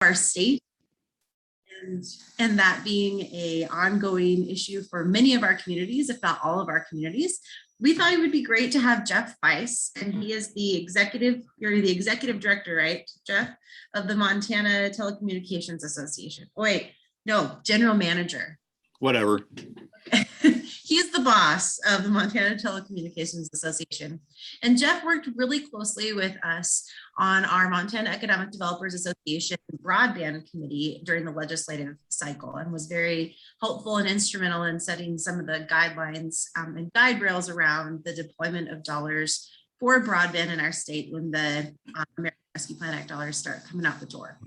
our state, and that being a ongoing issue for many of our communities, if not all of our communities, we thought it would be great to have Geoff Feiss, and he is you're the executive director, right, Geoff, of the Montana Telecommunications Association. Oh, wait, no, general manager. Whatever. He's the boss of the Montana Telecommunications Association. And Geoff worked really closely with us on our Montana Economic Developers Association Broadband Committee during the legislative cycle, and was very helpful and instrumental in setting some of the guidelines and guide rails around the deployment of dollars for broadband in our state when the American Rescue Plan Act dollars start coming out the door.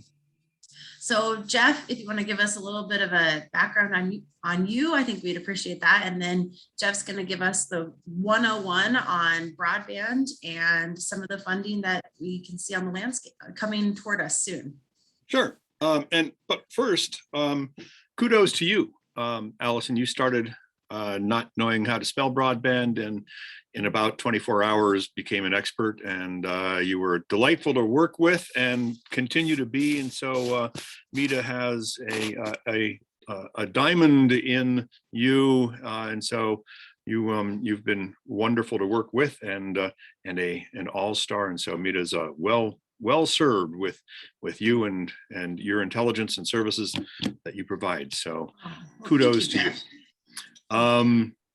So Geoff, if you want to give us a little bit of a background on you, I think we'd appreciate that. And then Geoff's going to give us the 101 on broadband and some of the funding that we can see on the landscape coming toward us soon. Sure. But first, kudos to you, Allison. You started not knowing how to spell broadband, and in about 24 hours became an expert, and you were delightful to work with and continue to be. And so MEDA has a diamond in you, and so you've been wonderful to work with, and an all-star. And so MEDA is well served with you and your intelligence and services that you provide. So kudos to you.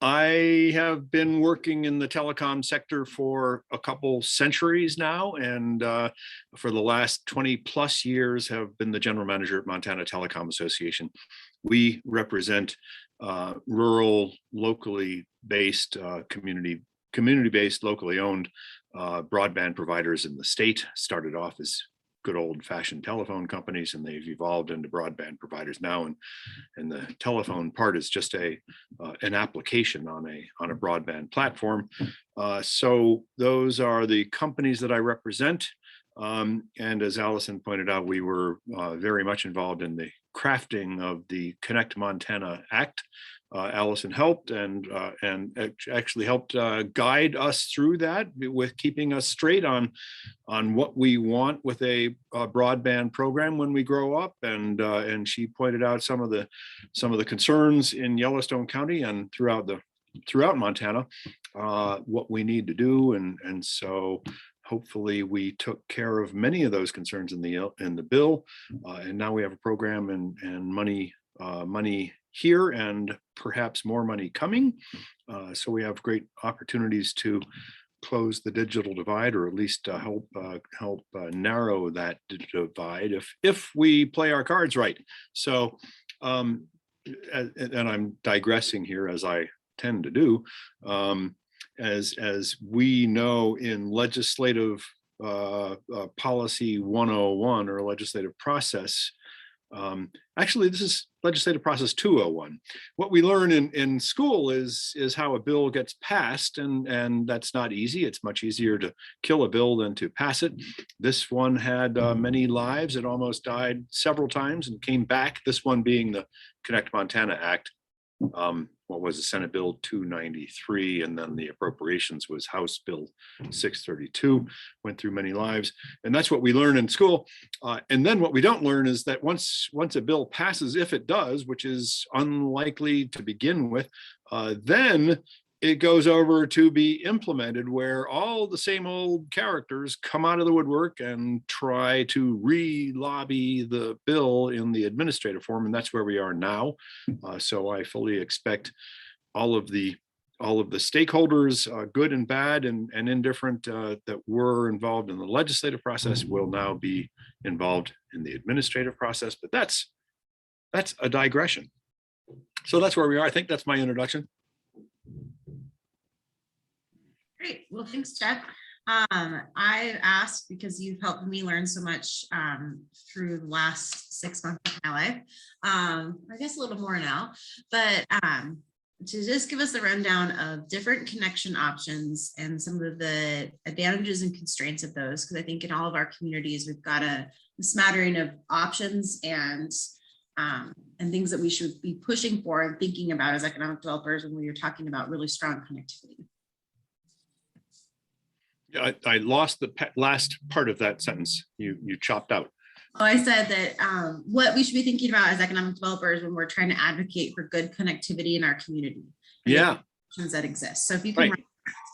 I have been working in the telecom sector for a couple centuries now, and for the last 20 plus years have been the general manager at Montana Telecom Association. We represent rural, locally based, community-based, locally owned broadband providers in the state. Started off as good old-fashioned telephone companies, and they've evolved into broadband providers now. And the telephone part is just an application on a broadband platform. So those are the companies that I represent. And as Allison pointed out, we were very much involved in the crafting of the Connect Montana Act. Allison helped and actually helped guide us through that, with keeping us straight on what we want with a broadband program when we grow up. And she pointed out some of the concerns in Yellowstone County and throughout Montana, what we need to do. And so hopefully we took care of many of those concerns in the bill. And now we have a program and money here, and perhaps more money coming. So we have great opportunities to close the digital divide, or at least help narrow that divide if we play our cards right. So, and I'm digressing here, as I tend to do. As we know, in legislative policy 101, or legislative process, actually, this is legislative process 201. What we learn in school is how a bill gets passed, and that's not easy. It's much easier to kill a bill than to pass it. This one had many lives. It almost died several times and came back, this one being the Connect Montana Act. What was the Senate Bill 293, and then the appropriations was House Bill 632, went through many lives. And that's what we learn in school. And then what we don't learn is that once a bill passes, if it does, which is unlikely to begin with, then it goes over to be implemented, where all the same old characters come out of the woodwork and try to re-lobby the bill in the administrative form. And that's where we are now. So I fully expect all of the stakeholders, good and bad and indifferent, that were involved in the legislative process will now be involved in the administrative process. But that's a digression. So that's where we are. I think that's my introduction. Great. Well, thanks, Geoff. I asked because you've helped me learn so much through the last 6 months of my life. I guess a little more now, but to just give us the rundown of different connection options and some of the advantages and constraints of those, because I think in all of our communities, we've got a smattering of options and things that we should be pushing for and thinking about as economic developers when we are talking about really strong connectivity. I lost the last part of that sentence. You chopped out. Oh, I said that what we should be thinking about as economic developers when we're trying to advocate for good connectivity in our community. Yeah, That exist. So if you can right. run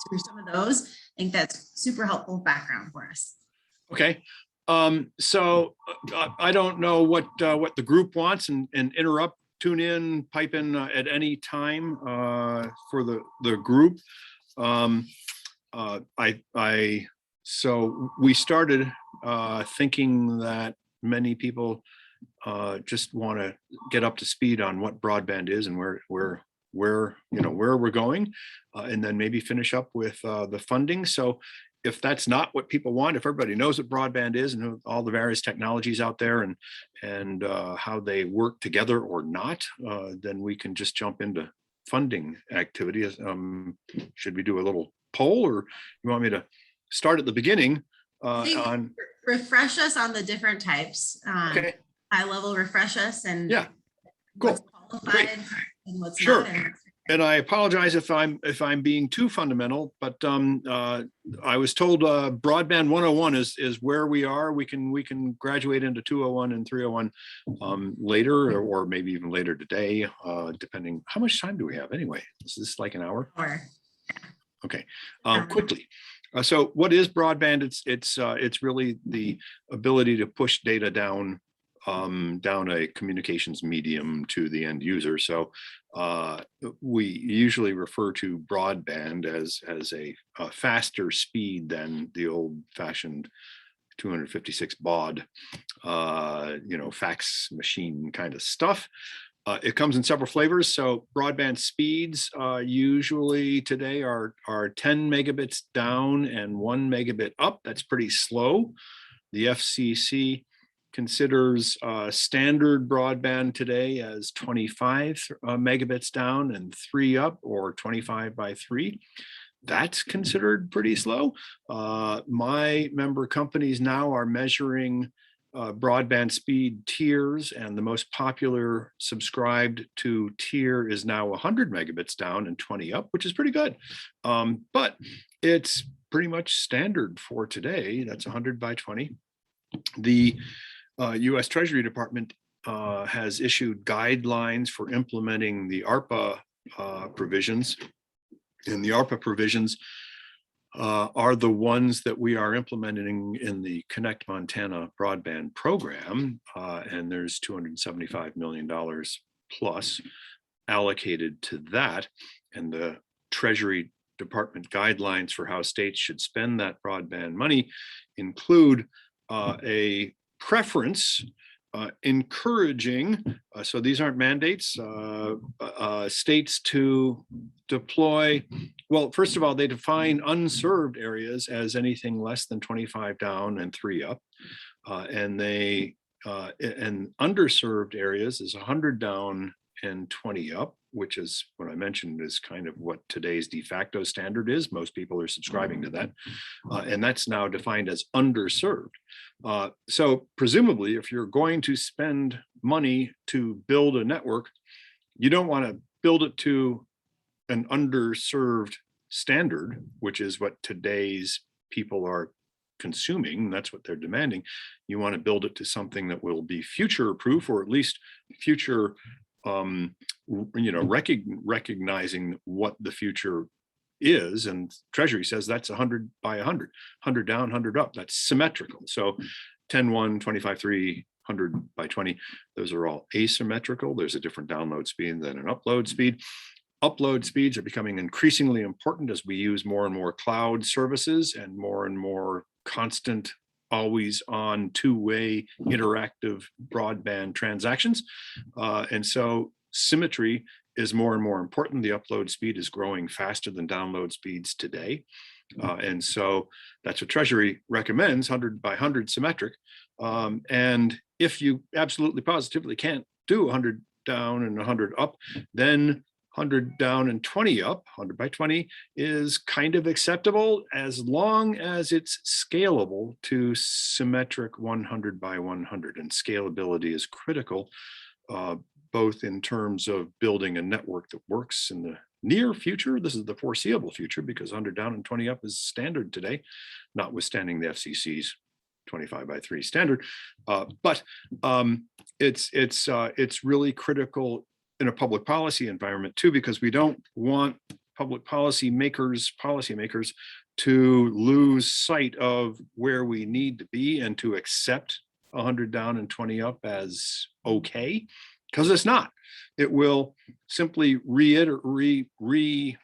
through some of those, I think that's super helpful background for us. Okay. So I don't know what the group wants, and interrupt, tune in, pipe in at any time for the group. So we started thinking that many people just want to get up to speed on what broadband is and where we're going, and then maybe finish up with the funding. So if that's not what people want, if everybody knows what broadband is and all the various technologies out there and how they work together or not, then we can just jump into funding activities. Should we do a little poll, or you want me to start at the beginning on? Refresh us on the different types. Okay. High level, refresh us, and Yeah, cool. what's qualified and what's Sure. not. And I apologize if I'm being too fundamental, but I was told broadband 101 is where we are. We can graduate into 201 and 301 later, or maybe even later today, depending. How much time do we have anyway? Is this like an hour? Okay, quickly. So what is broadband? It's really the ability to push data down a communications medium to the end user. So we usually refer to broadband as a faster speed than the old-fashioned 256 baud, fax machine kind of stuff. It comes in several flavors. So broadband speeds usually today are 10 megabits down and 1 megabit up. That's pretty slow. The FCC considers standard broadband today as 25 megabits down and 3 up, or 25 by 3. That's considered pretty slow. My member companies now are measuring broadband speed tiers, and the most popular subscribed to tier is now 100 megabits down and 20 up, which is pretty good. But it's pretty much standard for today. That's 100 by 20. The U.S. Treasury Department has issued guidelines for implementing the Arpa provisions, and the Arpa provisions are the ones that we are implementing in the Connect Montana broadband program, and there's $275 million plus allocated to that, and the Treasury Department guidelines for how states should spend that broadband money include a preference encouraging, so these aren't mandates, states to deploy. Well, first of all, they define unserved areas as anything less than 25 down and 3 up, and underserved areas is 100 down and 20 up, which is what I mentioned is kind of what today's de facto standard is. Most people are subscribing to that, and that's now defined as underserved. So presumably, if you're going to spend money to build a network, you don't want to build it to an underserved standard, which is what today's people are consuming. That's what they're demanding. You want to build it to something that will be future proof, or at least future, recognizing what the future is. And Treasury says that's 100 by 100, 100 down, 100 up. That's symmetrical. So 10, 1, 25, 3, 100 by 20, those are all asymmetrical. There's a different download speed than an upload speed. Upload speeds are becoming increasingly important as we use more and more cloud services and more constant, always on two-way interactive broadband transactions. And so symmetry is more and more important. The upload speed is growing faster than download speeds today. And so that's what Treasury recommends, 100 by 100 symmetric. And if you absolutely positively can't do 100 down and 100 up, then 100 down and 20 up, 100 by 20 is kind of acceptable as long as it's scalable to symmetric 100 by 100. And scalability is critical, both in terms of building a network that works in the near future. This is the foreseeable future, because 100 down and 20 up is standard today, notwithstanding the FCC's 25 by 3 standard. But it's really critical in a public policy environment too, because we don't want public policymakers to lose sight of where we need to be and to accept 100 down and 20 up as okay, because it's not. It will simply reinstitute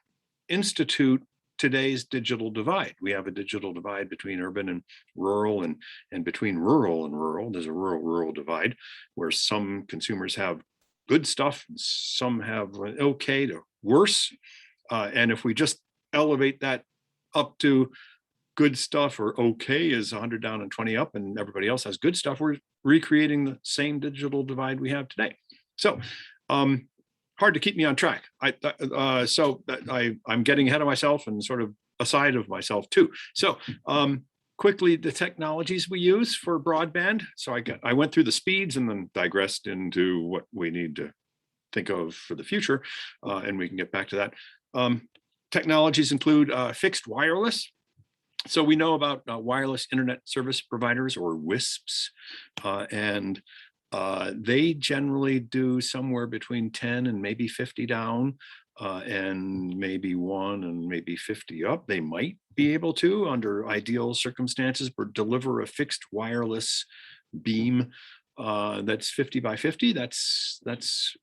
today's digital divide. We have a digital divide between urban and rural, and between rural and rural. There's a rural divide where some consumers have good stuff, and some have okay to worse. And if we just elevate that up to good stuff, or okay is 100 down and 20 up, and everybody else has good stuff, we're recreating the same digital divide we have today. So hard to keep me on track. I'm getting ahead of myself and sort of aside of myself too. So quickly, the technologies we use for broadband. So I went through the speeds and then digressed into what we need to think of for the future, and we can get back to that. Technologies include fixed wireless. So we know about wireless internet service providers, or WISPs, and they generally do somewhere between 10 and maybe 50 down, and maybe 1 and maybe 50 up. They might be able to, under ideal circumstances, deliver a fixed wireless beam that's 50 by 50. That's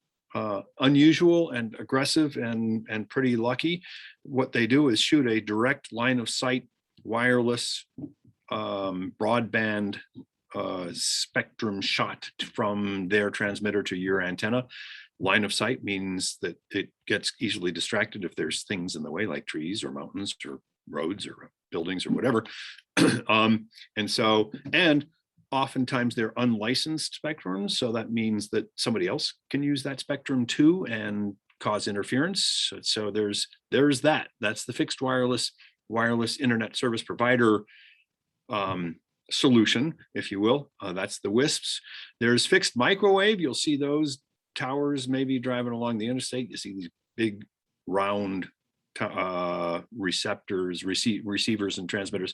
unusual and aggressive and pretty lucky. What they do is shoot a direct line of sight wireless broadband spectrum shot from their transmitter to your antenna. Line of sight means that it gets easily distracted if there's things in the way, like trees or mountains or roads or buildings or whatever. And oftentimes they're unlicensed spectrums, so that means that somebody else can use that spectrum too and cause interference. So there's that. That's the fixed wireless internet service provider solution, if you will. That's the WISPs. There's fixed microwave. You'll see those towers maybe driving along the interstate. You see these big round receivers and transmitters.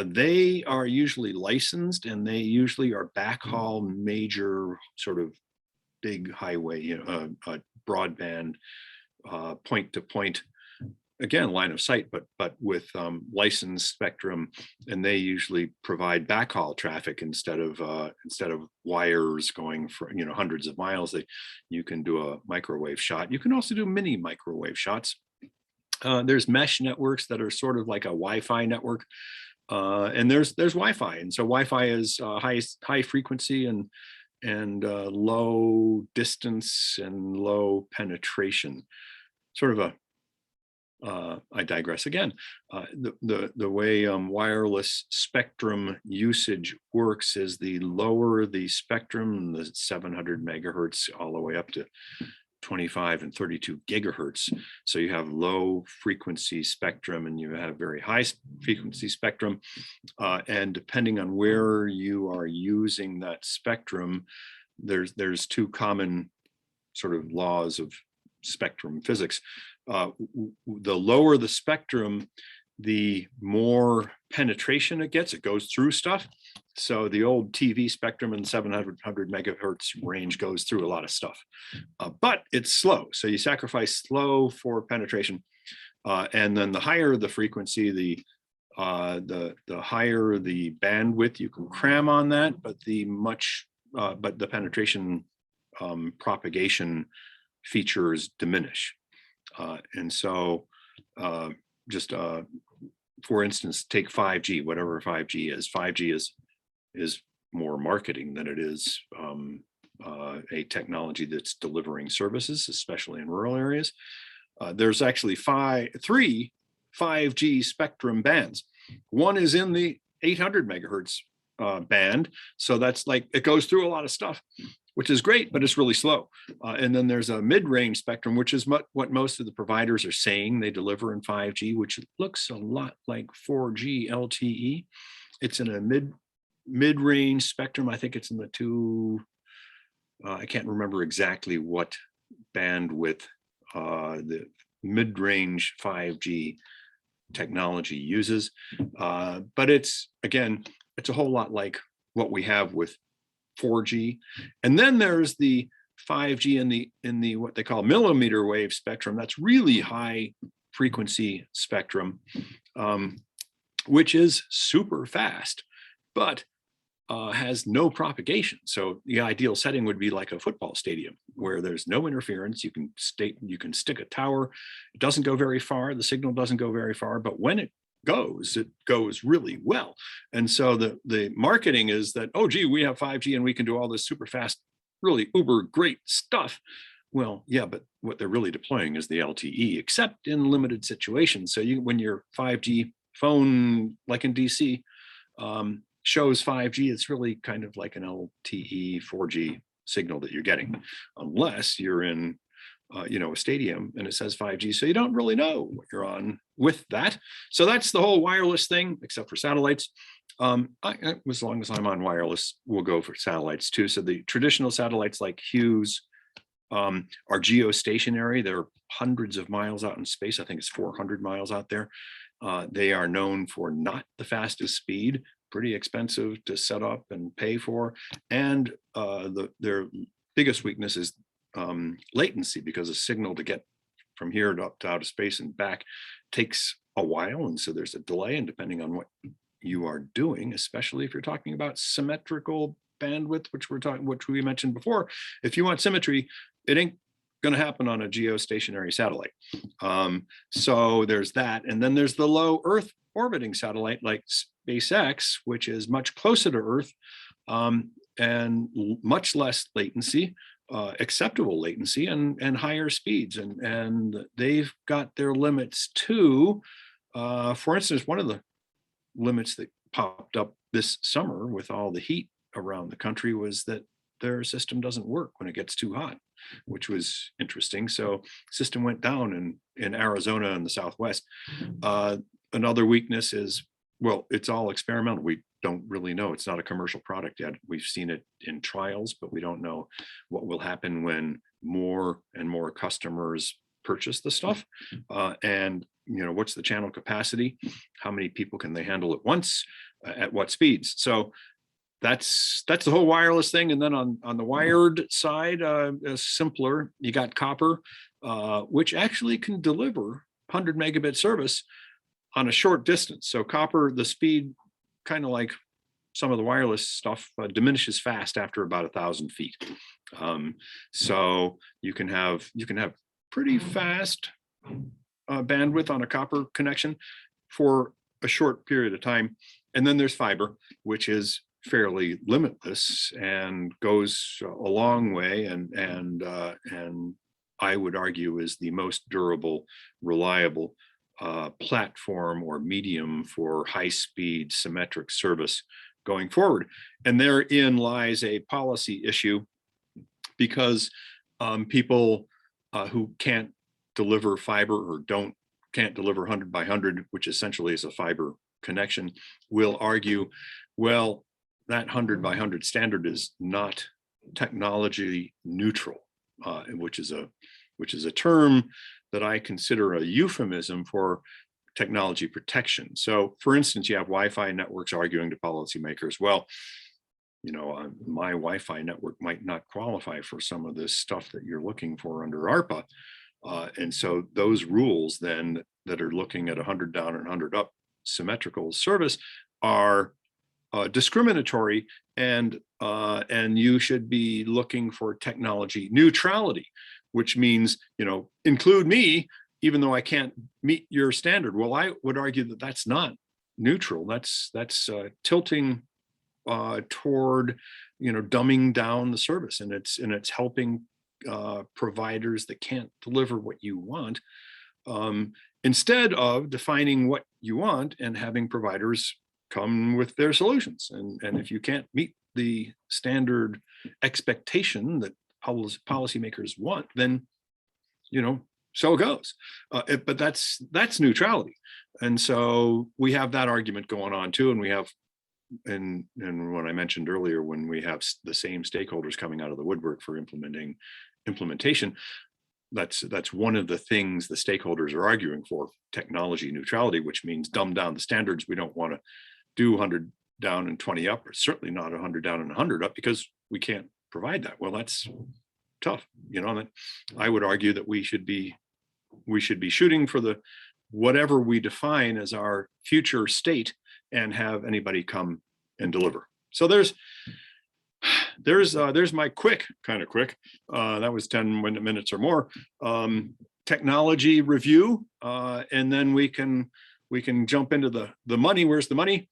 They are usually licensed, and they usually are backhaul major sort of big highway, broadband, point to point, again, line of sight, but with licensed spectrum, and they usually provide backhaul traffic instead of wires going for hundreds of miles. You can do a microwave shot. You can also do mini microwave shots. There's mesh networks that are sort of like a Wi-Fi network, and there's Wi-Fi, and so Wi-Fi is high frequency and low distance and low penetration. Sort of a I digress again. The way wireless spectrum usage works is the lower the spectrum, the 700 megahertz all the way up to 25 and 32 gigahertz. So you have low frequency spectrum and you have very high frequency spectrum. And depending on where you are using that spectrum, there's two common sort of laws of spectrum physics. The lower the spectrum, the more penetration it gets. It goes through stuff. So the old TV spectrum in 700 megahertz range goes through a lot of stuff, but it's slow. So you sacrifice slow for penetration, and then the higher the frequency, the higher the bandwidth you can cram on that, but the penetration propagation features diminish. And so just for instance, take 5G, whatever 5G is. 5G is more marketing than it is a technology that's delivering services, especially in rural areas. There's actually three 5G spectrum bands. One is in the 800 megahertz band. So that's like, it goes through a lot of stuff, which is great, but it's really slow. And then there's a mid-range spectrum, which is what most of the providers are saying they deliver in 5G, which looks a lot like 4G LTE. It's in a mid-range spectrum. I think it's in the I can't remember exactly what bandwidth the mid-range 5G technology uses, but it's, again, it's a whole lot like what we have with 4G. And then there's the 5G in the what they call millimeter wave spectrum. That's really high frequency spectrum, which is super fast, but has no propagation. So the ideal setting would be like a football stadium where there's no interference. You can stick a tower. It doesn't go very far. The signal doesn't go very far, but when it goes really well. And so the marketing is that, oh, gee, we have 5G and we can do all this super fast, really uber great stuff. Well, yeah, but what they're really deploying is the LTE, except in limited situations. So when your 5G phone, like in DC, shows 5G, it's really kind of like an LTE 4G signal that you're getting, unless you're in a stadium and it says 5G, so you don't really know what you're on with that. So that's the whole wireless thing, except for satellites. As long as I'm on wireless, we'll go for satellites too. So the traditional satellites like Hughes are geostationary. They're hundreds of miles out in space. I think it's 400 miles out there. They are known for not the fastest speed, pretty expensive to set up and pay for. And their biggest weakness is latency, because a signal to get from here to up to outer space and back takes a while. And so there's a delay, and depending on what you are doing, especially if you're talking about symmetrical bandwidth, which we mentioned before, if you want symmetry, it ain't going to happen on a geostationary satellite. So there's that. And then there's the low Earth orbiting satellite like SpaceX, which is much closer to Earth and much less latency, acceptable latency, and higher speeds. And they've got their limits too. For instance, one of the limits that popped up this summer with all the heat around the country was that their system doesn't work when it gets too hot, which was interesting. So system went down in Arizona and the Southwest. Another weakness is, well, it's all experimental. We don't really know. It's not a commercial product yet. We've seen it in trials, but we don't know what will happen when more and more customers purchase the stuff. And what's the channel capacity? How many people can they handle at once? At what speeds? So that's the whole wireless thing. And then on the wired side, simpler, you got copper, which actually can deliver 100 megabit service on a short distance. So copper, the speed, kind of like some of the wireless stuff, diminishes fast after about 1,000 feet. So you can have pretty fast bandwidth on a copper connection for a short period of time. And then there's fiber, which is fairly limitless and goes a long way, and I would argue is the most durable, reliable platform or medium for high-speed symmetric service going forward. And therein lies a policy issue, because people who can't deliver fiber or can't deliver 100 by 100, which essentially is a fiber connection, will argue, well, that 100 by 100 standard is not technology neutral, which is a term that I consider a euphemism for technology protection. So for instance, you have Wi-Fi networks arguing to policymakers, well, my Wi-Fi network might not qualify for some of this stuff that you're looking for under ARPA. And so those rules then that are looking at 100 down and 100 up symmetrical service are discriminatory, and you should be looking for technology neutrality, which means, include me, even though I can't meet your standard. Well, I would argue that that's not neutral. That's tilting toward, dumbing down the service, and it's helping providers that can't deliver what you want, instead of defining what you want and having providers come with their solutions. And if you can't meet the standard expectation that policymakers want, then so it goes. But that's neutrality. And so we have that argument going on too. And we have, and what I mentioned earlier, when we have the same stakeholders coming out of the woodwork for implementation, that's one of the things the stakeholders are arguing for: technology neutrality, which means dumb down the standards. We don't want to do 100 down and 20 up, or certainly not 100 down and 100 up, because we can't provide that. Well, that's tough, you know. That I would argue that we should be shooting for the whatever we define as our future state, and have anybody come and deliver. So there's my quick, that was 10 minutes or more, technology review, and then we can jump into the money. Where's the money?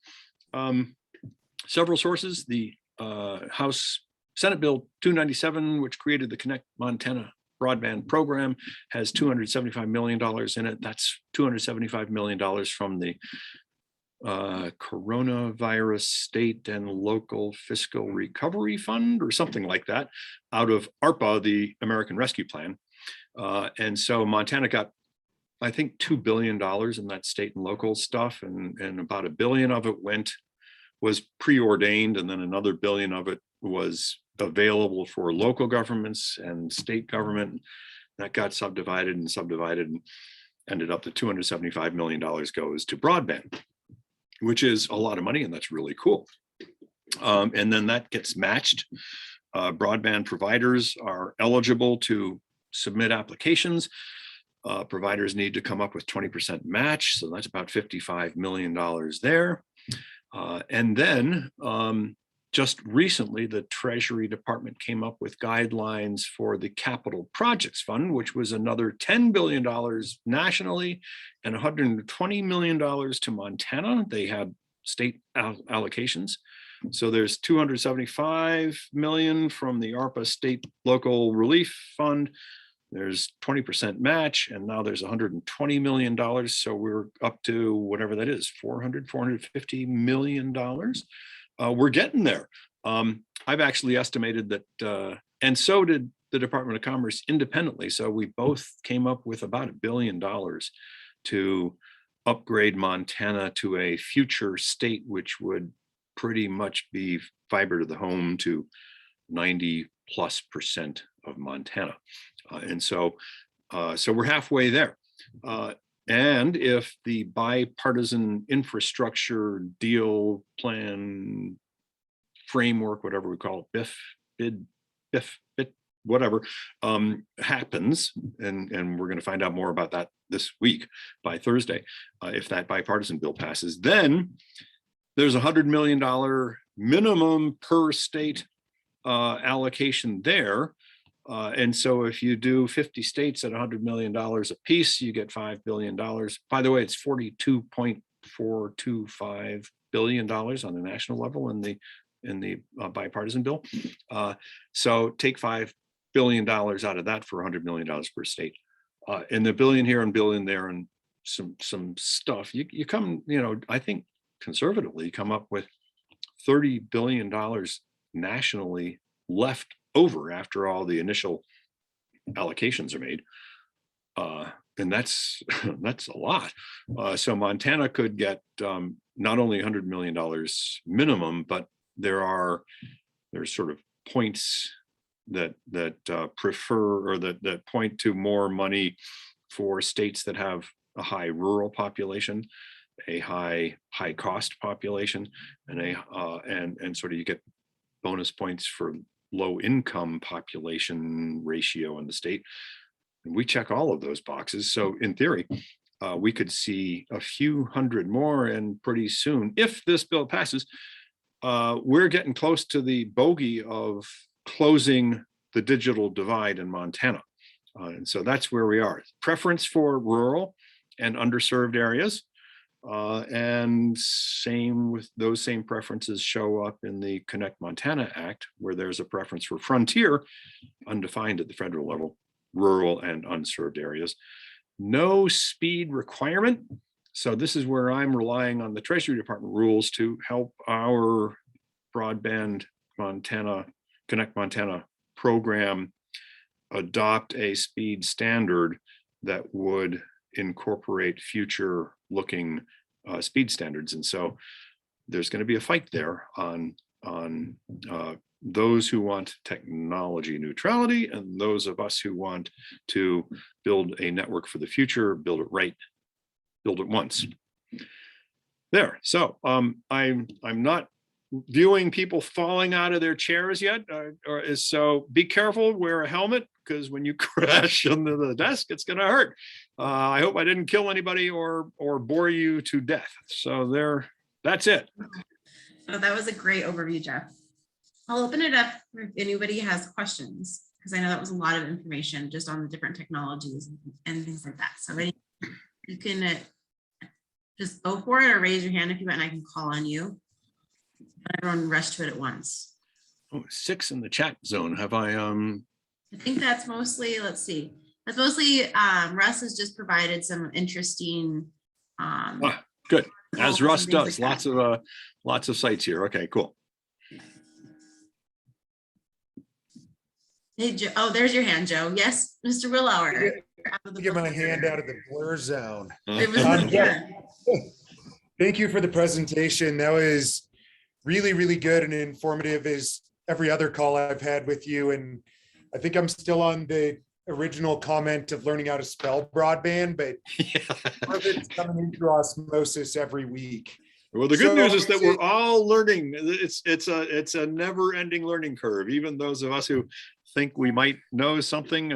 Several sources. The House Senate Bill 297, which created the Connect Montana broadband program, has $275 million in it. That's $275 million from the coronavirus state and local fiscal recovery fund, or something like that, out of ARPA, the American Rescue Plan. And so Montana got, I think, $2 billion in that state and local stuff, and about $1 billion of it was preordained, and then another $1 billion of it was available for local governments and state government. That got subdivided and ended up that $275 million goes to broadband, which is a lot of money, and that's really cool. And then that gets matched. Broadband providers are eligible to submit applications. Providers need to come up with 20% match, so that's about $55 million there. And then just recently, the Treasury Department came up with guidelines for the Capital Projects Fund, which was another $10 billion nationally and $120 million to Montana. They had state allocations. So there's $275 million from the ARPA State Local Relief Fund. There's 20% match, and now there's $120 million. So we're up to whatever that is, $450 million. We're getting there. I've actually estimated that, and so did the Department of Commerce independently. So we both came up with about $1 billion to upgrade Montana to a future state, which would pretty much be fiber to the home to 90+% of Montana. And so we're halfway there. And if the bipartisan infrastructure deal plan framework, whatever we call it, BIF, whatever, happens, and we're going to find out more about that this week by Thursday, if that bipartisan bill passes, then there's $100 million minimum per state allocation there. And so if you do 50 states at $100 million a piece, you get $5 billion. By the way, it's $42.425 billion on the national level in the bipartisan bill. So take $5 billion out of that for $100 million per state. And the billion here and billion there and some stuff, you come, I think conservatively come up with $30 billion nationally left over after all the initial allocations are made. And that's a lot. So Montana could get not only $100 million minimum, but there's sort of points that prefer, or that point to more money for states that have a high rural population, a high cost population, and and sort of you get bonus points for low income population ratio in the state. And we check all of those boxes. So in theory, we could see a few hundred more, and pretty soon, if this bill passes, we're getting close to the bogey of closing the digital divide in Montana. And so that's where we are. Preference for rural and underserved areas. And same with those same preferences show up in the Connect Montana Act, where there's a preference for frontier, undefined at the federal level, rural and unserved areas. No speed requirement. So this is where I'm relying on the Treasury Department rules to help our Broadband Montana, Connect Montana program adopt a speed standard that would incorporate future looking speed standards. And so there's going to be a fight there on those who want technology neutrality and those of us who want to build a network for the future, build it right, build it once. There. So I'm not viewing people falling out of their chairs yet, so be careful, wear a helmet, because when you crash under the desk, it's going to hurt. I hope I didn't kill anybody or bore you to death. So that's it. Oh, that was a great overview, Geoff. I'll open it up if anybody has questions, because I know that was a lot of information just on the different technologies and things like that. So you can just go for it or raise your hand if you want, and I can call on you. Everyone rush to it at once. Oh, 6 in the chat zone. Have I think that's mostly, let's see. That's mostly Russ has just provided some interesting good. As Russ does. Like lots of sites here. Okay, cool. Hey, Joe. Oh, there's your hand, Joe. Yes, Mr. Willauer. Get my hand out of the blur zone. It was Thank you for the presentation. That was really, really good and informative as every other call I've had with you. And I think I'm still on the original comment of learning how to spell broadband, but it's coming into osmosis every week. Well, the good news is that we're all learning. It's a never-ending learning curve. Even those of us who think we might know something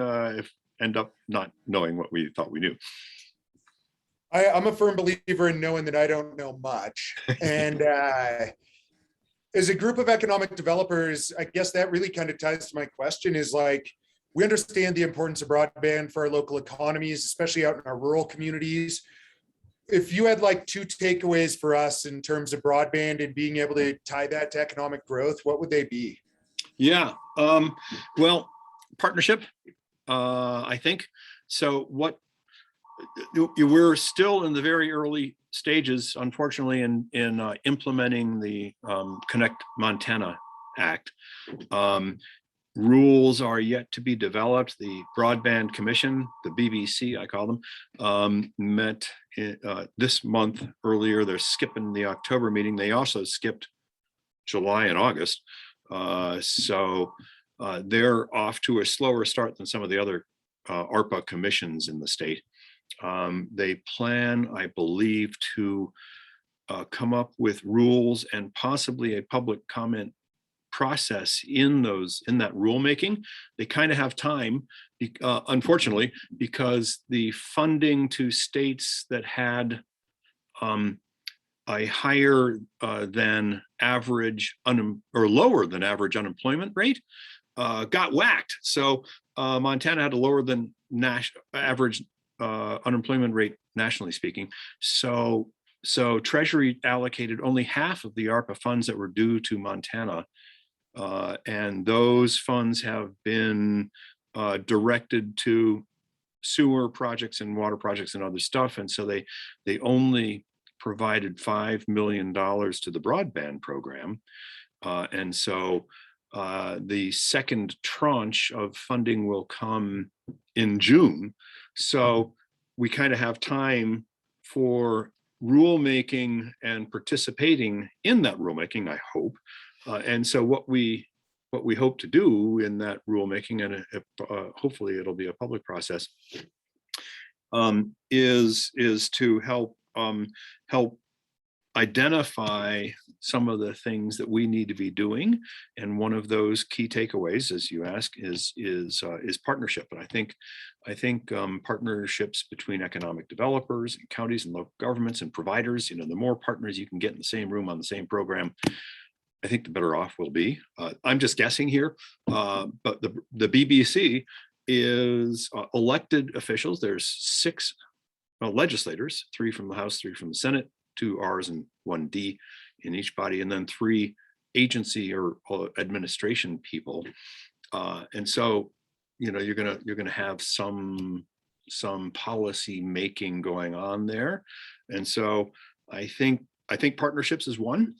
end up not knowing what we thought we knew. I'm a firm believer in knowing that I don't know much. And as a group of economic developers, I guess that really kind of ties to my question is like, we understand the importance of broadband for our local economies, especially out in our rural communities. If you had like 2 takeaways for us in terms of broadband and being able to tie that to economic growth, what would they be? Yeah, well, partnership, I think. So we're still in the very early stages, unfortunately, in implementing the Connect Montana Act. Rules are yet to be developed. The Broadband Commission, the BBC, I call them, met this month earlier. They're skipping the October meeting. They also skipped July and August. So they're off to a slower start than some of the other ARPA commissions in the state. They plan, I believe, to come up with rules and possibly a public comment process in that rulemaking. They kind of have time, unfortunately, because the funding to states that had a higher than average or lower than average unemployment rate got whacked. So Montana had a lower than average unemployment rate, nationally speaking. So Treasury allocated only half of the ARPA funds that were due to Montana. And those funds have been directed to sewer projects and water projects and other stuff. And so they only provided $5 million to the broadband program. And so the second tranche of funding will come in June. So we kind of have time for rulemaking and participating in that rulemaking, I hope. And so what we hope to do in that rulemaking, and hopefully it'll be a public process, is to help identify some of the things that we need to be doing. And one of those key takeaways, as you ask, is partnership. And I think partnerships between economic developers and counties and local governments and providers, the more partners you can get in the same room on the same program, I think the better off we'll be. I'm just guessing here, but the BBC is elected officials. There's 6 legislators, 3 from the House, 3 from the Senate, 2 R's and 1 D in each body, and then 3 agency or administration people. And so, you're gonna have some policy making going on there. And so I think partnerships is 1.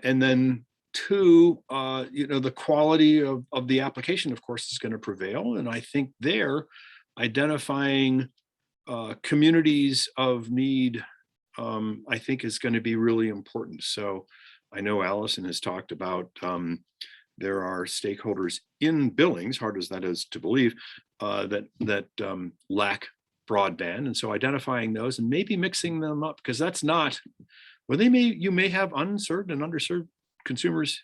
And then 2, the quality of the application, of course, is going to prevail. And I think they're identifying communities of need, I think is going to be really important. So I know Allison has talked about there are stakeholders in Billings, hard as that is to believe, that lack broadband. And so identifying those and maybe mixing them up, because that's not, well, you may have unserved and underserved consumers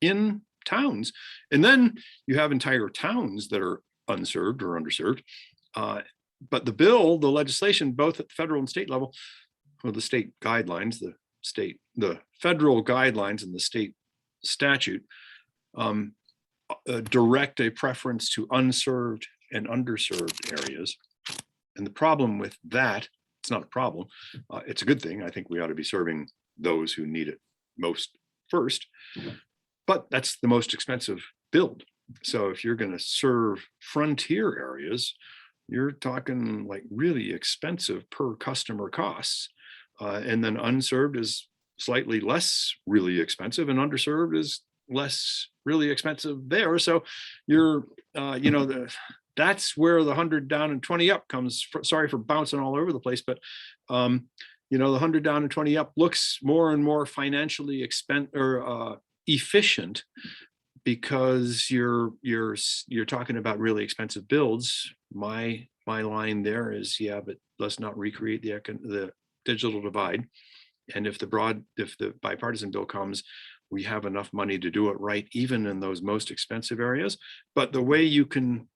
in towns. And then you have entire towns that are unserved or underserved. But the legislation, both at the federal and state level, or the state guidelines, the federal guidelines and the state statute direct a preference to unserved and underserved areas. And the problem with that, it's not a problem, it's a good thing. I think we ought to be serving those who need it most first, but that's the most expensive build. So if you're going to serve frontier areas, you're talking like really expensive per customer costs. And then unserved is slightly less really expensive, and underserved is less really expensive there. So you're, that's where the 100 down and 20 up comes. Sorry for bouncing all over the place, but the 100 down and 20 up looks more and more financially efficient, because you're talking about really expensive builds. My line there is, yeah, but let's not recreate the digital divide. And if the bipartisan bill comes, we have enough money to do it right, even in those most expensive areas. But the way you can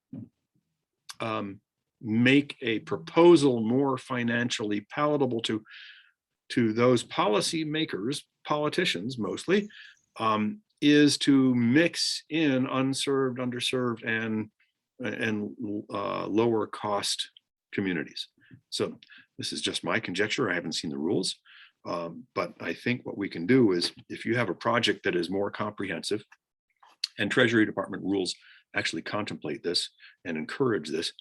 make a proposal more financially palatable to those policy makers, politicians mostly, is to mix in unserved, underserved, and lower cost communities. So this is just my conjecture. I haven't seen the rules, but I think what we can do is, if you have a project that is more comprehensive, and Treasury Department rules actually contemplate this and encourage this,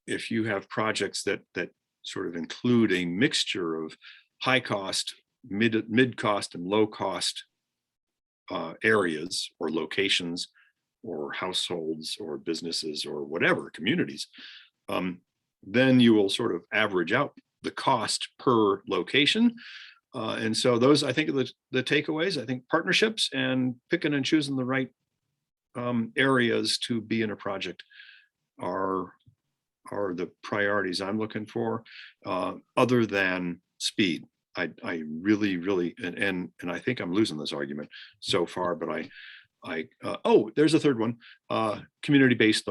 if you have projects that sort of include a mixture of high cost, mid cost, and low cost areas or locations or households or businesses or whatever, communities, then you will sort of average out the cost per location. And so those, I think, are the takeaways. I think partnerships and picking and choosing the right areas to be in a project are the priorities I'm looking for, other than speed. I really, and I think I'm losing this argument so far, but there's a third one, community-based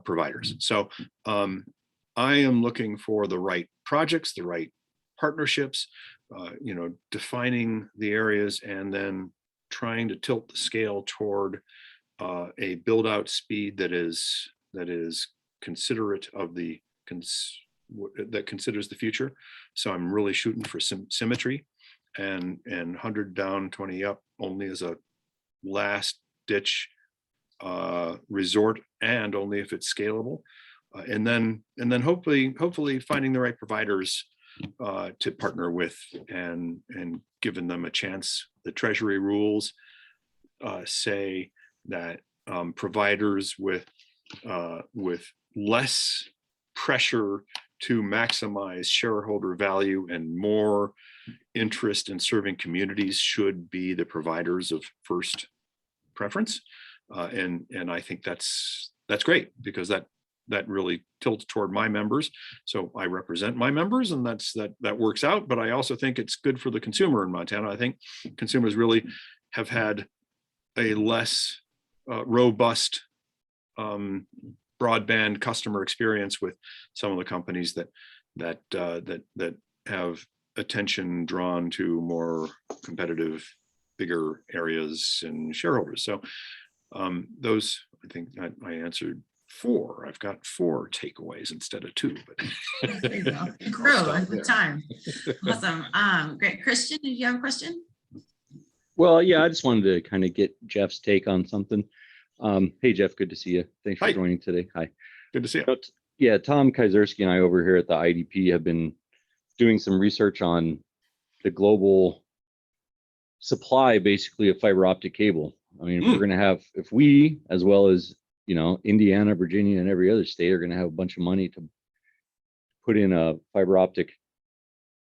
providers. So I am looking for the right projects, the right partnerships, defining the areas, and then trying to tilt the scale toward a build out speed that is considerate of that considers the future. So I'm really shooting for symmetry, and 100 down, 20 up only as a last ditch resort, and only if it's scalable. And then hopefully finding the right providers to partner with, and giving them a chance. The Treasury rules say that providers with less pressure to maximize shareholder value and more interest in serving communities should be the providers of first preference. And I think that's great, because that really tilts toward my members. So I represent my members, and that works out. But I also think it's good for the consumer in Montana. I think consumers really have had a less robust broadband customer experience with some of the companies that have attention drawn to more competitive, bigger areas and shareholders. So those, I think I answered 4. I've got 4 takeaways instead of 2. But There you go. Grow at the time. Awesome. Great. Christian, did you have a question? Well, yeah, I just wanted to kind of get Jeff's take on something. Hey, Jeff, good to see you. Thanks for joining today. Hi. Good to see you. Yeah, Tom Kaiserski and I over here at the IDP have been doing some research on the global supply, basically, of fiber optic cable. I mean, if we're going to have, if we, as well as, Indiana, Virginia, and every other state are going to have a bunch of money to put in a fiber optic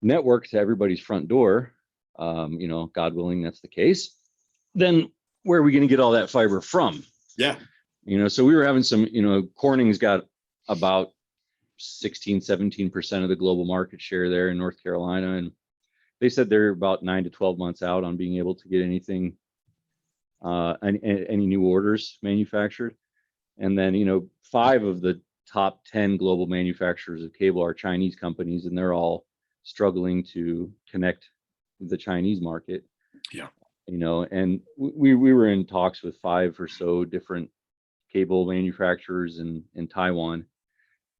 network to everybody's front door, God willing, that's the case, then where are we going to get all that fiber from? Yeah. So we were having some, Corning's got about 16-17% of the global market share there in North Carolina. And they said they're about 9 to 12 months out on being able to get anything any new orders manufactured. And then, 5 of the top 10 global manufacturers of cable are Chinese companies, and they're all struggling to connect the Chinese market. Yeah. And we were in talks with 5 or so different cable manufacturers in Taiwan,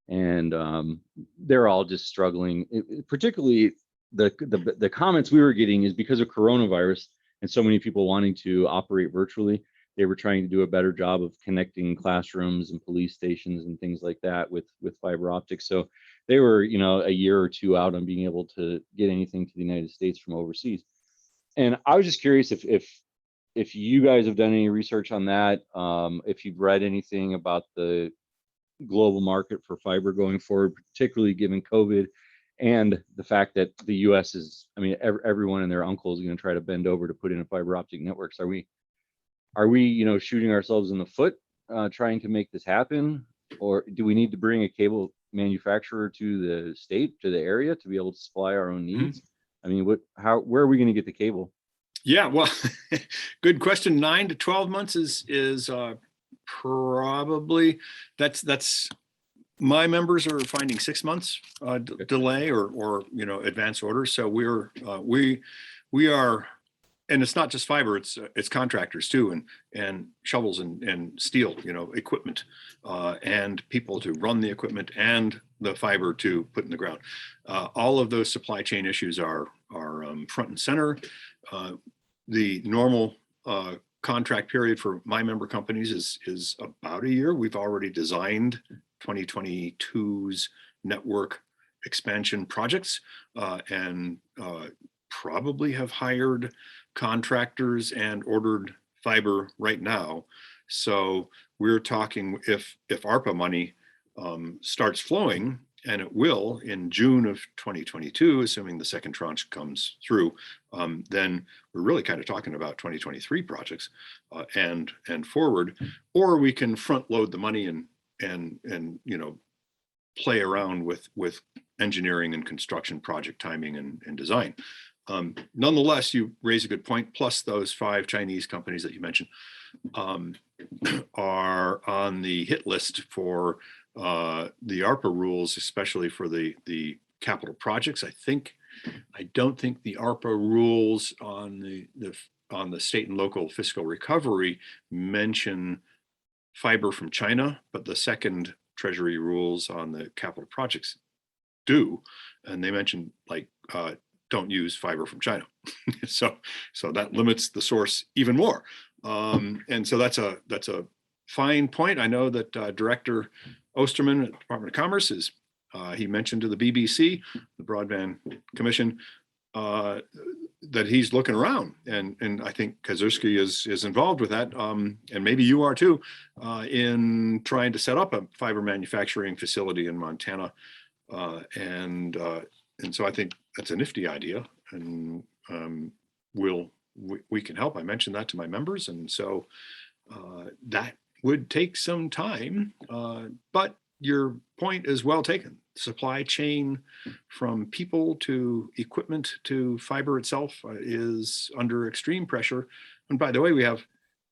and they're all just struggling. Particularly the comments we were getting is because of coronavirus and so many people wanting to operate virtually, they were trying to do a better job of connecting classrooms and police stations and things like that with fiber optics. So they were, a year or 2 out on being able to get anything to the United States from overseas. And I was just curious if you guys have done any research on that, if you've read anything about the global market for fiber going forward, particularly given COVID and the fact that the U.S. is, everyone and their uncle is going to try to bend over to put in a fiber optic networks. Are we, shooting ourselves in the foot, trying to make this happen? Or do we need to bring a cable manufacturer to the state, to the area, to be able to supply our own needs? Where are we going to get the cable? Yeah, well, good question. 9 to 12 months is probably, that's my members are finding 6 months delay or advance orders. So we are, and it's not just fiber, it's contractors too, and shovels and steel, equipment, and people to run the equipment and the fiber to put in the ground. All of those supply chain issues are front and center. The normal contract period for my member companies is about a year. We've already designed 2022's network expansion projects and probably have hired contractors and ordered fiber right now. So we're talking if ARPA money starts flowing, and it will in June of 2022, assuming the second tranche comes through, then we're really kind of talking about 2023 projects and forward, or we can front load the money and play around with engineering and construction project timing and design. Nonetheless, you raise a good point. Plus, those 5 Chinese companies that you mentioned are on the hit list for the ARPA rules, especially for the capital projects. I don't think the ARPA rules on the state and local fiscal recovery mention fiber from China, but the second Treasury rules on the capital projects do, and they mention don't use fiber from China. so that limits the source even more. And so that's a fine point. I know that Director Osterman at the Department of Commerce he mentioned to the BBC, the Broadband Commission, that he's looking around, and I think Kaczynski is involved with that, and maybe you are too, in trying to set up a fiber manufacturing facility in Montana, and so I think that's a nifty idea, and we can help. I mentioned that to my members, and so that would take some time, but your point is well taken. Supply chain from people to equipment to fiber itself is under extreme pressure. And by the way, we have,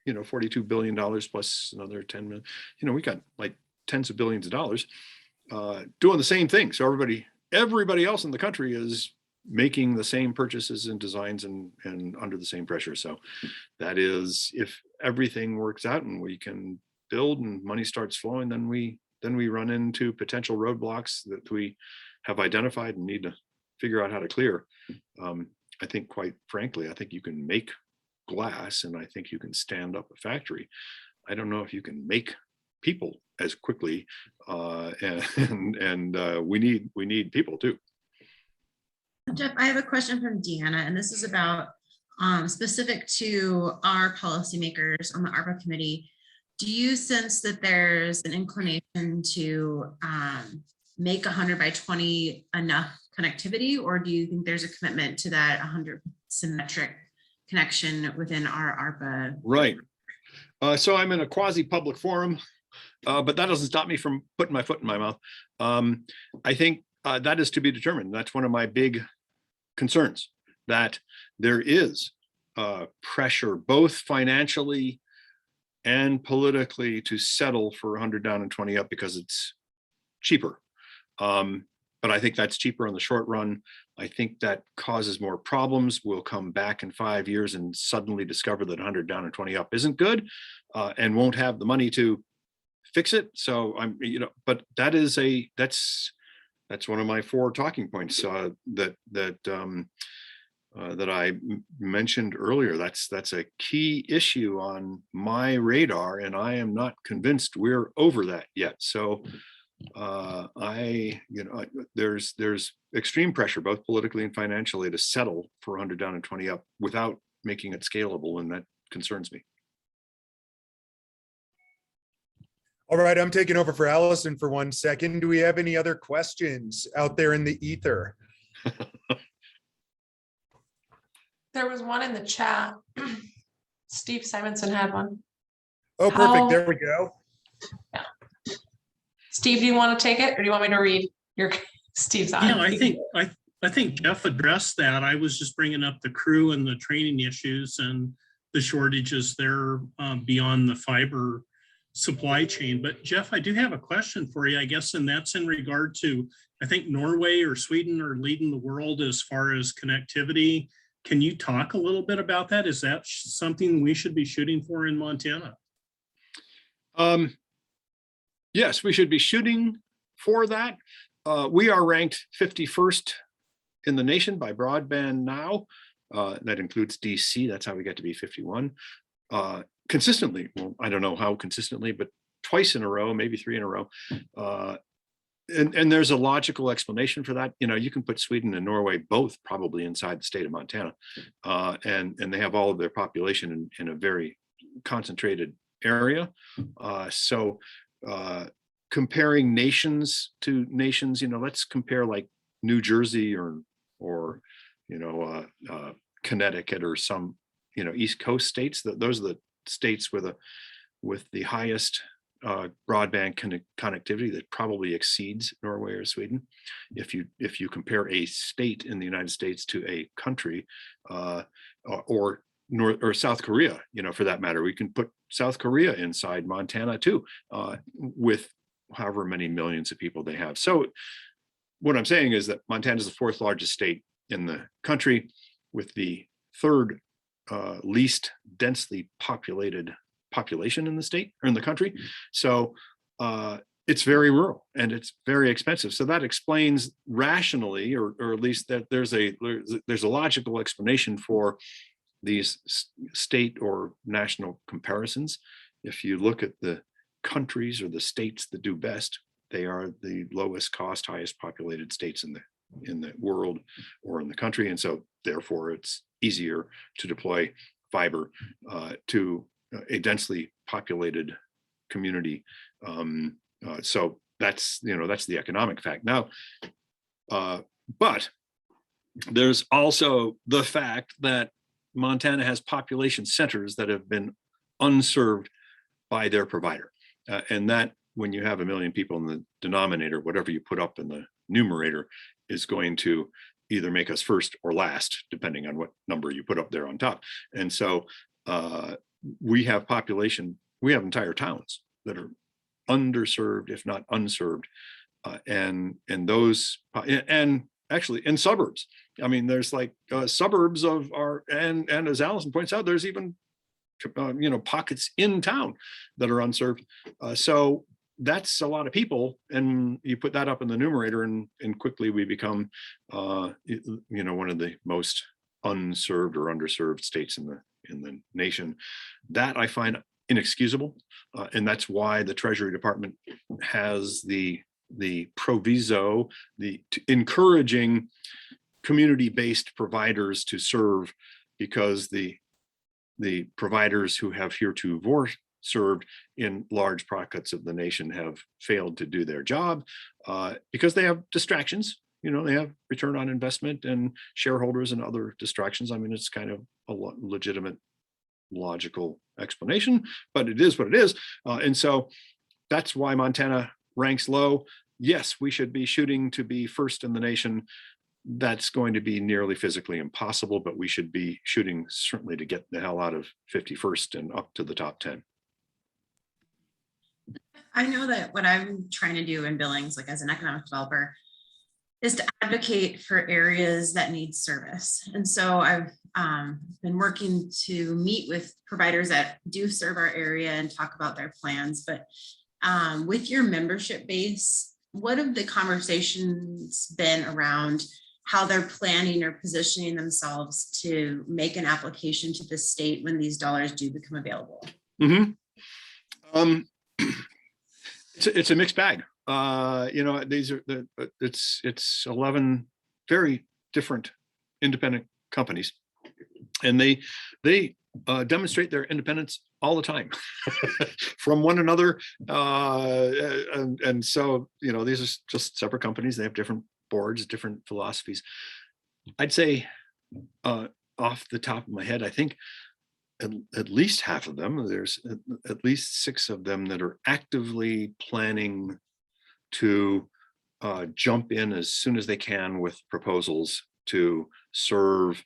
$42 billion plus another 10 million, we got like tens of billions of dollars doing the same thing. So everybody else in the country is making the same purchases and designs and under the same pressure. So that is, if everything works out and we can build and money starts flowing, then we run into potential roadblocks that we have identified and need to figure out how to clear. I think, quite frankly, I think you can make glass, and I think you can stand up a factory. I don't know if you can make people as quickly, and we need people too. Geoff, I have a question from Deanna, and this is about specific to our policymakers on the ARPA committee. Do you sense that there's an inclination to make 100 by 20 enough connectivity, or do you think there's a commitment to that 100 symmetric connection within our ARPA? Right. So I'm in a quasi-public forum, but that doesn't stop me from putting my foot in my mouth. I think that is to be determined. That's one of my big concerns, that there is pressure, both financially and politically, to settle for 100 down and 20 up because it's cheaper. But I think that's cheaper in the short run. I think that causes more problems. We'll come back in 5 years and suddenly discover that 100 down and 20 up isn't good, and won't have the money to fix it. So but that's one of my 4 talking points that I mentioned earlier. That's a key issue on my radar, and I am not convinced we're over that yet. So there's extreme pressure, both politically and financially, to settle for 100 down and 20 up without making it scalable, and that concerns me. All right, I'm taking over for Allison for 1 second. Do we have any other questions out there in the ether? There was one in the chat. Steve Simonson had one. Oh, perfect. There we go. Yeah. Steve, do you want to take it, or do you want me to read your Steve's on? Yeah, I think Geoff addressed that. I was just bringing up the crew and the training issues and the shortages there beyond the fiber supply chain. But Geoff, I do have a question for you, I guess, and that's in regard to, I think Norway or Sweden are leading the world as far as connectivity. Can you talk a little bit about that? Is that something we should be shooting for in Montana? Yes, we should be shooting for that. We are ranked 51st in the nation by Broadband Now. That includes DC. That's how we get to be 51. Consistently, well, I don't know how consistently, but twice in a row, maybe 3 in a row. And there's a logical explanation for that. You can put Sweden and Norway both probably inside the state of Montana, and they have all of their population in a very concentrated area. So comparing nations to nations, let's compare like New Jersey or Connecticut or some East Coast states. Those are the states with the highest broadband connectivity that probably exceeds Norway or Sweden. If you compare a state in the United States to a country, or South Korea, for that matter, we can put South Korea inside Montana too, with however many millions of people they have. So what I'm saying is that Montana is the 4th largest state in the country, with the 3rd least densely populated population in the state or in the country. So it's very rural and it's very expensive. So that explains rationally, or at least that there's a logical explanation for these state or national comparisons. If you look at the countries or the states that do best, they are the lowest cost, highest populated states in the world or in the country. And so therefore it's easier to deploy fiber to a densely populated community. So that's the economic fact. Now, but there's also the fact that Montana has population centers that have been unserved by their provider. And that, when you have 1 million people in the denominator, whatever you put up in the numerator is going to either make us first or last, depending on what number you put up there on top. And so we have entire towns that are underserved, if not unserved, and actually in suburbs. I mean, there's like suburbs of and as Allison points out, there's even pockets in town that are unserved. So that's a lot of people, and you put that up in the numerator, and quickly we become one of the most unserved or underserved states in the nation. That I find inexcusable, and that's why the Treasury Department has the proviso, encouraging community-based providers to serve, because the providers who have heretofore served in large pockets of the nation have failed to do their job because they have distractions. They have return on investment and shareholders and other distractions. I mean, it's kind of a legitimate, logical explanation, but it is what it is. And so that's why Montana ranks low. Yes, we should be shooting to be first in the nation. that's going to be nearly physically impossible, but we should be shooting certainly to get the hell out of 51st and up to the top 10. I know that what I'm trying to do in Billings, like as an economic developer, is to advocate for areas that need service. And so I've been working to meet with providers that do serve our area and talk about their plans. But with your membership base, what have the conversations been around how they're planning or positioning themselves to make an application to the state when these dollars do become available? Mm-hmm. It's a mixed bag. These are it's 11 very different independent companies, and they demonstrate their independence all the time from one another. And so, these are just separate companies. They have different boards, different philosophies. I'd say off the top of my head, I think at least half of them, there's at least 6 of them that are actively planning to jump in as soon as they can with proposals to serve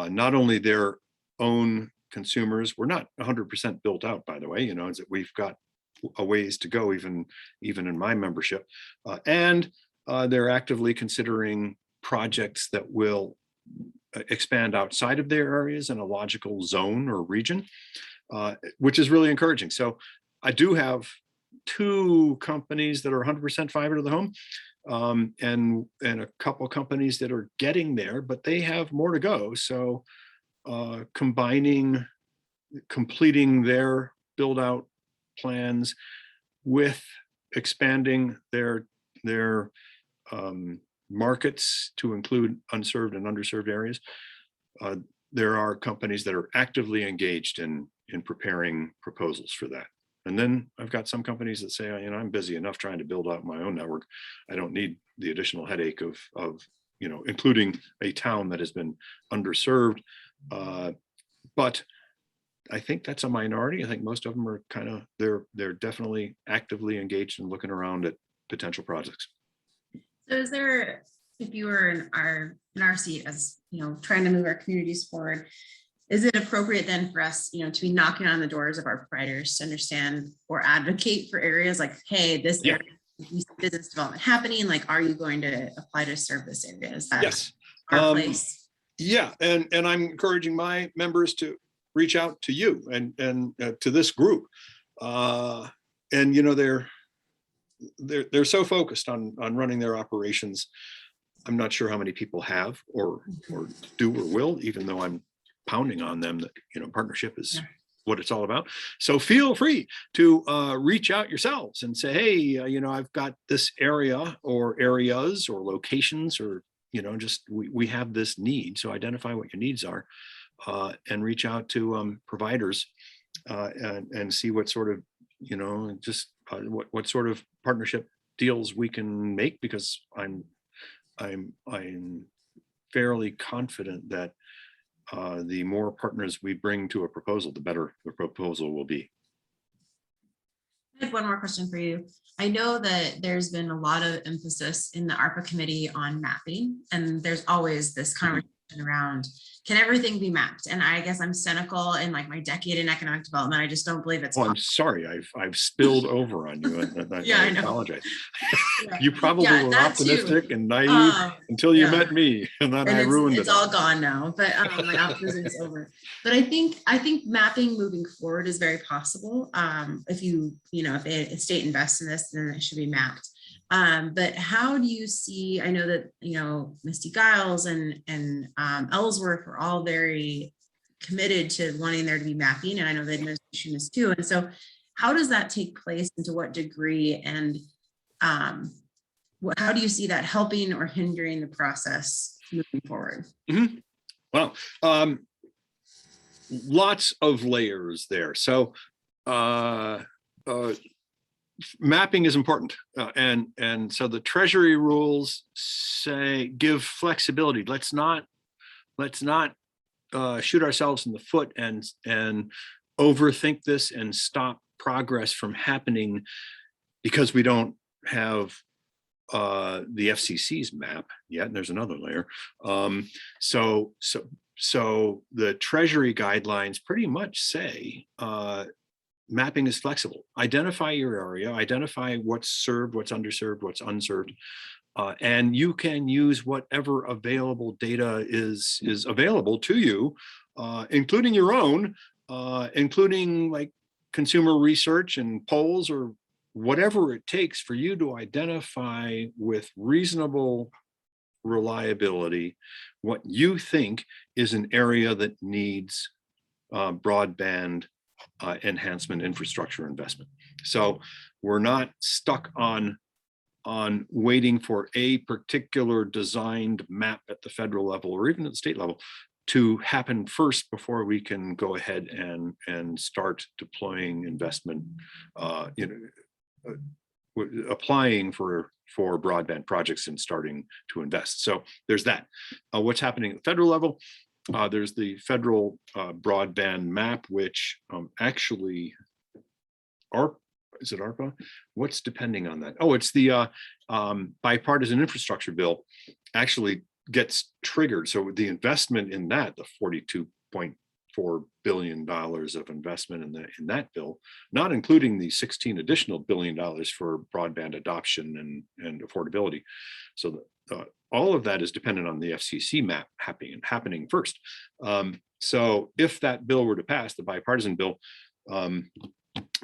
not only their own consumers. We're not 100% built out, by the way, is that we've got a ways to go, even in my membership. And they're actively considering projects that will expand outside of their areas in a logical zone or region, which is really encouraging. So I do have 2 companies that are 100% fiber to the home, and a couple companies that are getting there, but they have more to go. So completing their build out plans with expanding their markets to include unserved and underserved areas. There are companies that are actively engaged in preparing proposals for that. And then I've got some companies that say, I'm busy enough trying to build out my own network. I don't need the additional headache of including a town that has been underserved. But I think that's a minority. I think most of them are they're definitely actively engaged in looking around at potential projects. So is there, if you were in our seat as, trying to move our communities forward, is it appropriate then for us, to be knocking on the doors of our providers to understand or advocate for areas like, hey, this area, business development happening, like, are you going to apply to serve this area? Is that yes. our place? Yeah, and I'm encouraging my members to reach out to you and to this group. And they're so focused on running their operations. I'm not sure how many people have or do or will, even though I'm pounding on them that partnership is what it's all about. So feel free to reach out yourselves and say, hey, I've got this area or areas or locations, or just we have this need. So identify what your needs are, and reach out to providers and see what sort of what sort of partnership deals we can make, because I'm fairly confident that the more partners we bring to a proposal, the better the proposal will be. I have one more question for you. I know that there's been a lot of emphasis in the ARPA committee on mapping, and there's always this conversation around, can everything be mapped? And I guess I'm cynical in like my decade in economic development. I just don't believe it's I'm sorry, I've spilled over on you, and I apologize. Yeah. You probably were optimistic and naive until you met me, and then I ruined it. It's all gone now, but my optimism is over. But I think mapping moving forward is very possible. If if a state invests in this, then it should be mapped. But how do you see, I know that, Misty Giles and Ellsworth are all very committed to wanting there to be mapping, and I know the administration is too. And so how does that take place, and to what degree, and how do you see that helping or hindering the process moving forward? Mm-hmm. Well, lots of layers there. So mapping is important, and so the Treasury rules give flexibility. Let's not shoot ourselves in the foot and overthink this and stop progress from happening because we don't have the FCC's map yet, and there's another layer. So the Treasury guidelines pretty much say mapping is flexible. Identify your area, identify what's served, what's underserved, what's unserved, and you can use whatever available data is available to you, including your own, including like consumer research and polls or whatever it takes for you to identify with reasonable reliability what you think is an area that needs broadband enhancement infrastructure investment. So we're not stuck on waiting for a particular designed map at the federal level or even at the state level to happen first before we can go ahead and start deploying investment, applying for broadband projects and starting to invest. So there's that. What's happening at the federal level? There's the federal broadband map, which actually, is it ARPA? What's depending on that? Oh, it's the bipartisan infrastructure bill actually gets triggered. So the investment in that, the $42.4 billion of investment in that bill, not including the 16 additional $billion for broadband adoption and affordability. So all of that is dependent on the FCC map happening first. So if that bill were to pass, the bipartisan bill,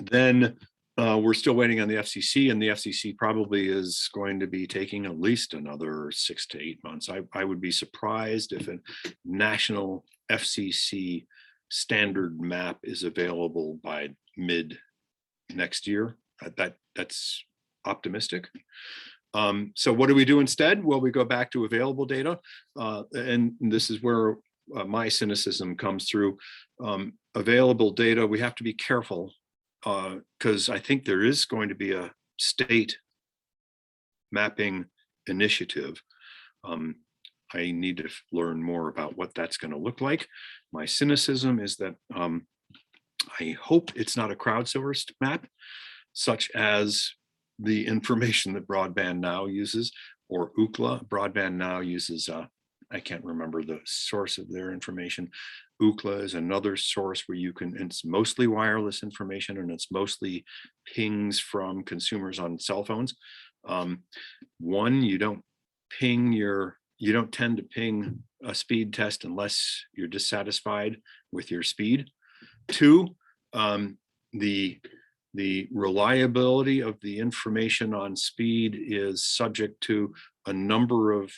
then we're still waiting on the FCC, and the FCC probably is going to be taking at least another 6 to 8 months. I would be surprised if a national FCC standard map is available by mid next year. That's optimistic. So what do we do instead? Well, we go back to available data, and this is where my cynicism comes through. Available data, we have to be careful because I think there is going to be a state mapping initiative. I need to learn more about what that's going to look like. My cynicism is that I hope it's not a crowdsourced map, such as the information that Broadband Now uses, or Ookla. Broadband Now uses, I can't remember the source of their information. Ookla is another source where you can, it's mostly wireless information, and it's mostly pings from consumers on cell phones. One, you don't tend to ping a speed test unless you're dissatisfied with your speed. Two, the reliability of the information on speed is subject to a number of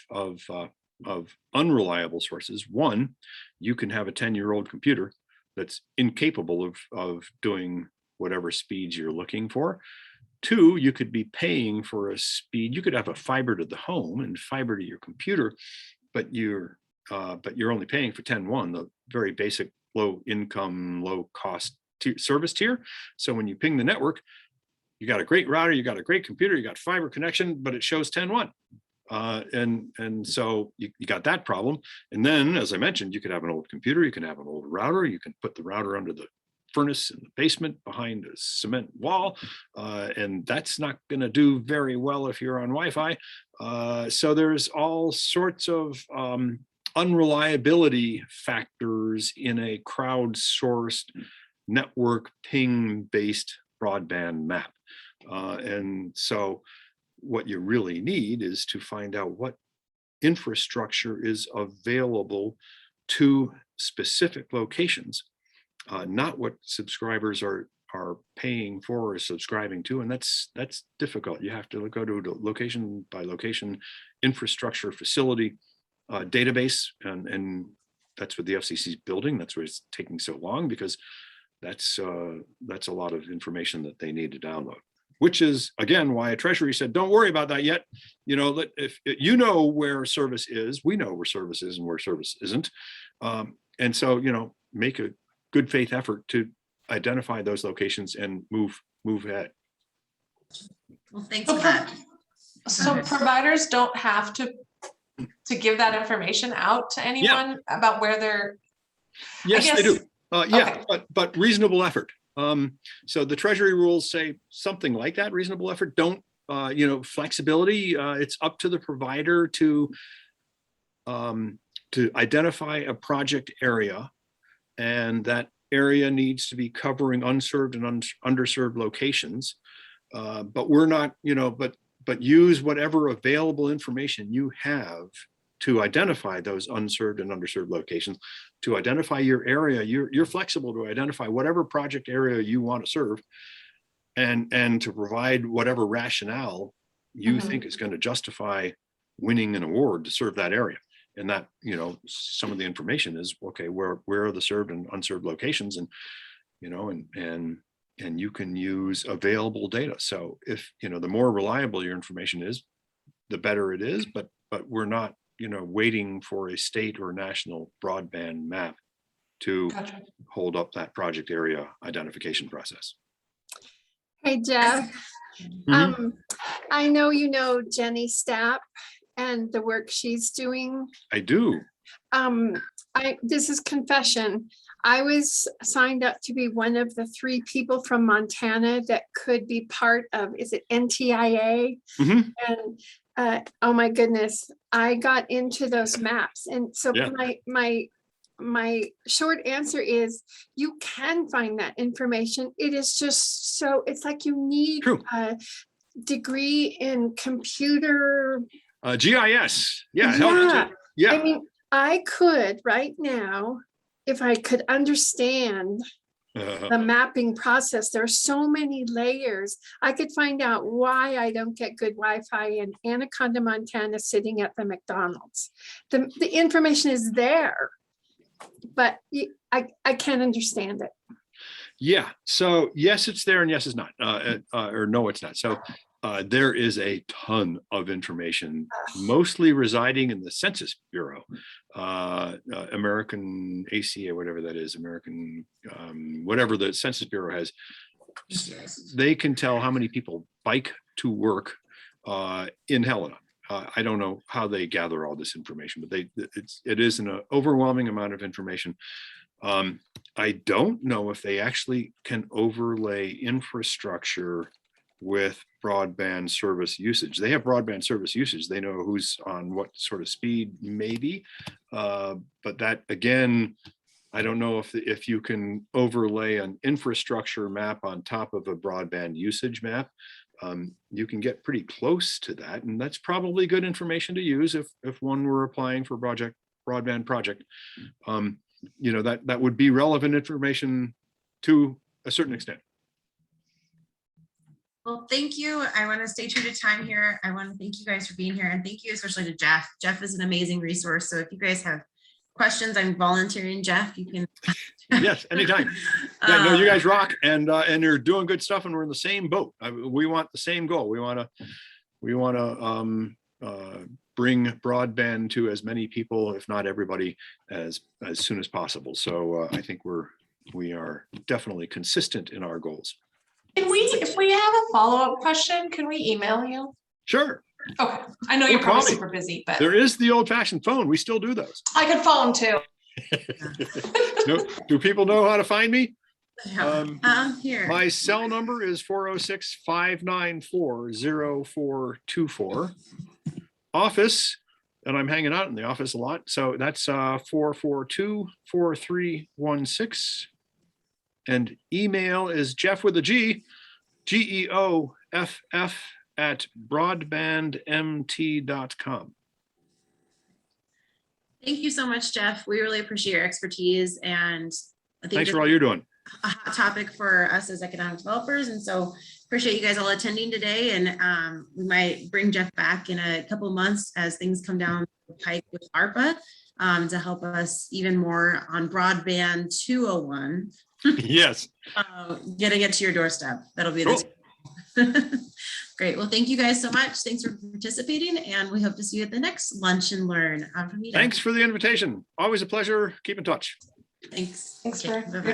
unreliable sources. One, you can have a 10-year-old computer that's incapable of doing whatever speeds you're looking for. Two, you could be paying for a speed. You could have a fiber to the home and fiber to your computer, but you're only paying for 10.1, the very basic low income, low cost service tier. So when you ping the network, you got a great router, you got a great computer, you got fiber connection, but it shows 10.1. And so you got that problem. And then, as I mentioned, you could have an old computer, you can have an old router, you can put the router under the furnace in the basement behind a cement wall, and that's not going to do very well if you're on Wi-Fi. So there's all sorts of unreliability factors in a crowdsourced network ping-based broadband map. And so what you really need is to find out what infrastructure is available to specific locations, not what subscribers are paying for or subscribing to. And that's difficult. You have to go to a location by location infrastructure facility database, and that's what the FCC is building. That's why it's taking so long, because that's a lot of information that they need to download, which is, again, why Treasury said, don't worry about that yet. If you know where service is, we know where service is and where service isn't. And so, make a good faith effort to identify those locations and move ahead. Well, thanks for that. So providers don't have to give that information out to anyone about where they're. Yes, they do. Okay. but reasonable effort. So the Treasury rules say something like that: reasonable effort. Don't flexibility. It's up to the provider to identify a project area, and that area needs to be covering unserved and underserved locations. But we're not, but use whatever available information you have to identify those unserved and underserved locations, to identify your area. You're flexible to identify whatever project area you want to serve, and to provide whatever rationale you think is going to justify winning an award to serve that area. And that, some of the information is, okay, where are the served and unserved locations, and you can use available data. So if, the more reliable your information is, the better it is, but we're not, waiting for a state or national broadband map to hold up that project area identification process. Hey, Geoff. I know you know Jenny Stapp and the work she's doing. I do. This is confession. I was signed up to be one of the 3 people from Montana that could be part of, is it NTIA? And oh my goodness, I got into those maps. And so my short answer is you can find that information. It is just so, it's like you need a degree in computer. GIS. Yeah. I mean, I could right now, if I could understand the mapping process, there are so many layers. I could find out why I don't get good Wi-Fi in Anaconda, Montana, sitting at the McDonald's. The information is there, but I can't understand it. Yeah. So yes, it's there, and yes, it's not. Or no, it's not. So there is a ton of information, mostly residing in the Census Bureau, American ACA, whatever that is, American, whatever the Census Bureau has. They can tell how many people bike to work in Helena. I don't know how they gather all this information, but it is an overwhelming amount of information. I don't know if they actually can overlay infrastructure with broadband service usage. They have broadband service usage. They know who's on what sort of speed, maybe. But that, again, I don't know if you can overlay an infrastructure map on top of a broadband usage map. You can get pretty close to that, and that's probably good information to use if one were applying for broadband project. That would be relevant information to a certain extent. Well, thank you. I want to stay true to time here. I want to thank you guys for being here, and thank you especially to Geoff. Geoff is an amazing resource. So if you guys have questions, I'm volunteering, Geoff. You can. Yes, anytime. Yeah, no, you guys rock, and you're doing good stuff, and we're in the same boat. We want the same goal. We want to bring broadband to as many people, if not everybody, as soon as possible. So I think we are definitely consistent in our goals. If we have a follow-up question, can we email you? Sure. Okay. I know you're probably super busy, but there is the old-fashioned phone. We still do those. I could phone too. Do people know how to find me? Here. My cell number is 406-594-0424. Office, and I'm hanging out in the office a lot, so that's 442-4316. And email is Geoff with a G, GEOFF @broadbandmt.com. Thank you so much, Geoff. We really appreciate your expertise, and I think thanks for all you're doing. A hot topic for us as economic developers, and so appreciate you guys all attending today. And we might bring Geoff back in a couple of months as things come down the pike with ARPA to help us even more on Broadband 201. Yes. Getting it to your doorstep. That'll be cool. Great. Well, thank you guys so much. Thanks for participating, and we hope to see you at the next Lunch and Learn. Thanks for the invitation. Always a pleasure. Keep in touch. Thanks. Thanks Okay, for bye-bye.